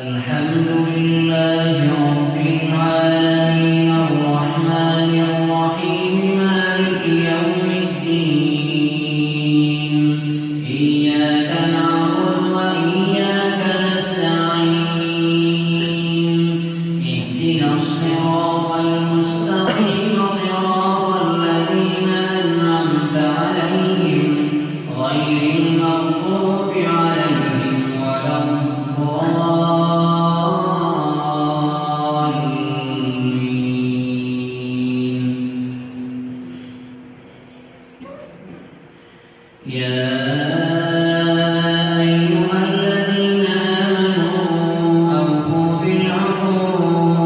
الحمد لله رب العالمين الرحمن الرحيم مالك يوم الدين إياك نعبد وإياك نستعين اهدنا الصراط المستقيم صراط الذين أنعمت عليهم غير المغضوب عليهم ولا يا أيها الذين آمنوا أوفوا بالعقود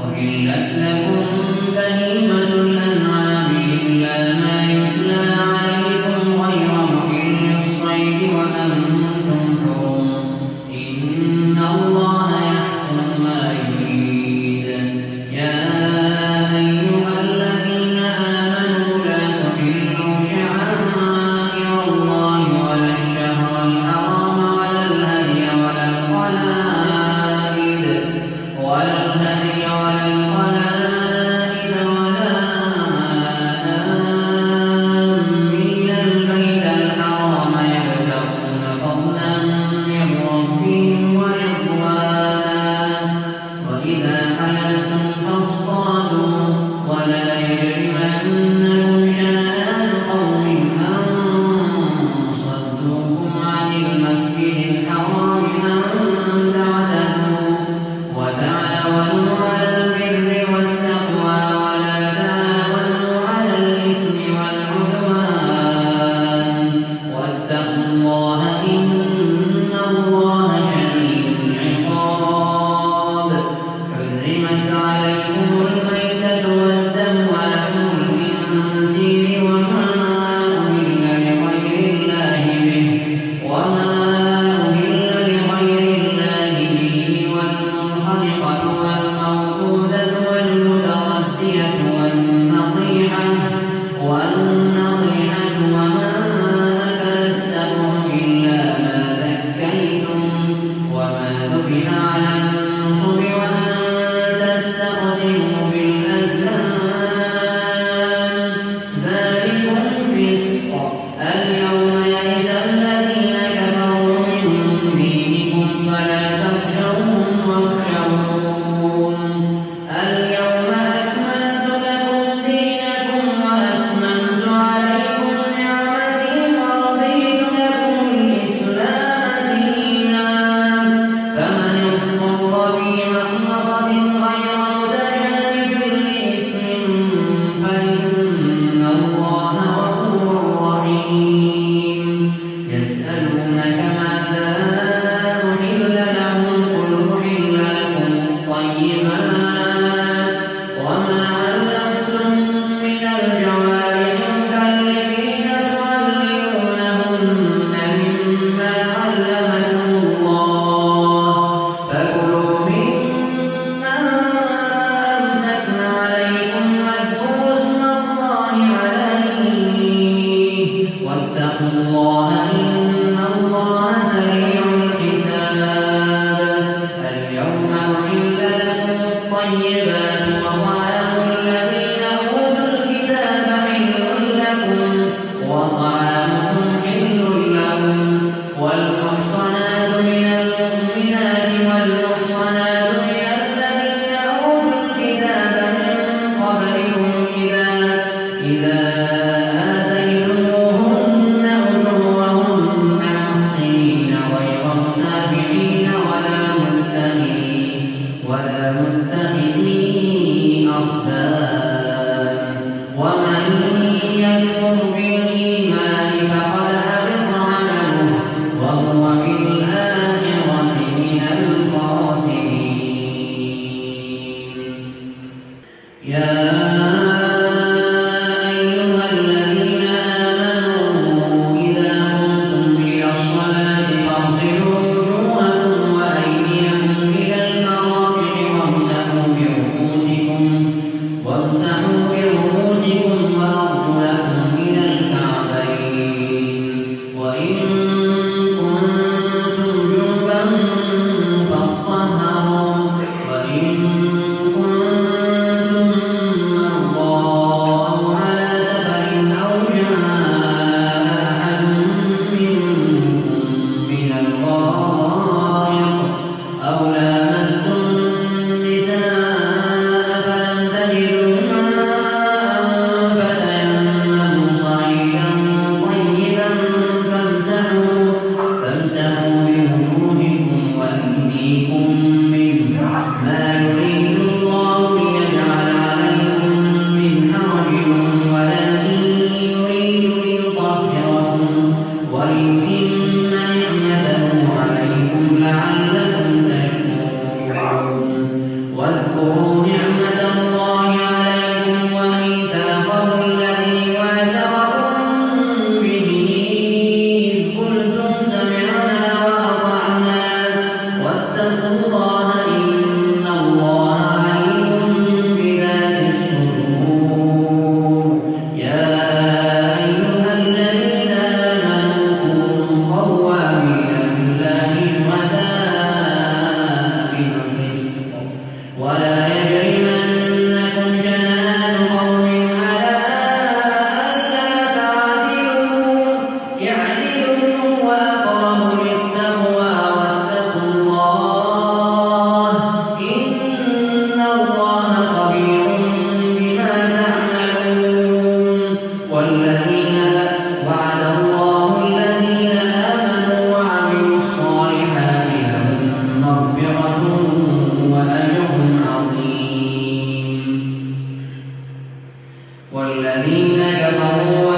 أحلت لكم بهيمة الأنعام إلا ما يتلى عليكم غير محل الصيد وأنتم حرم إن الله يحكم ما يريد يا أيها الذين آمنوا لا تحلوا شعائر الله ولا الشهر الحرام ولا الهدي ولا القلائد ولا آمين البيت الحرام يبتغون فضلا من ربهم ورضوانا وإذا حللتم فاصطادوا ولا يجرمنكم شنآن قوم أن صدوكم عن المسجد الحرام أن تعتدوا وتعاونوا على البر والتقوى ولا تعاونوا على الإثم والعدوان واتقوا الله إن الله شديد العقاب حرمت عليكم الميتة والدم ولحم الخنزير وما أهل لغير الله به والمنخنقة والموقوذة والمتردية والنطيحة وما أكل السبع إلا ما ذكيتم وما ذبح على النصب وأن تستقسموا بالأزلام ذلكم فسق اليوم يئس الذين كفروا من دينكم فلا تخشوهم واخشون اليوم أكملت لكم دينكم وأتممت عليكم نعمتي ورضيت لكم الإسلام دينا فمن اضطر في مخمصة غير متجانف لإثم فإن الله غفور رحيم يسألونك ماذا أحل لهم قل أحل لكم الطيبات وما علمتم من الجوارح مكلفين تعلمونهن مما علمكم الله فكلوا مما أمسكن عليكم واذكروا اسم الله عليه واتقوا الله إن الله سريع الحساب اليوم أحل لكم الطيبات وطعام الذين أوتوا الكتاب حل لكم وطعامكم حل لهم والمحصنات من المؤمنات والمحصنات من الذين أوتوا الكتاب من قبلكم إذا آتيتموهن أجورهن محصنين غير مسافحين ولا متخذي أخدان ومن يكفر بالإيمان فقد حبط عمله وهو في الآخرة من الخاسرين يا أيها الذين آمنوا إذا قمتم إلى الصلاة فاغسلوا وجوهكم وأيديكم إلى المرافق وامسحوا برؤوسكم وأرجلكم إلى وعد الله الذين آمنوا وعملوا الصالحات لهم مغفرة وأجر عظيم والذين كفروا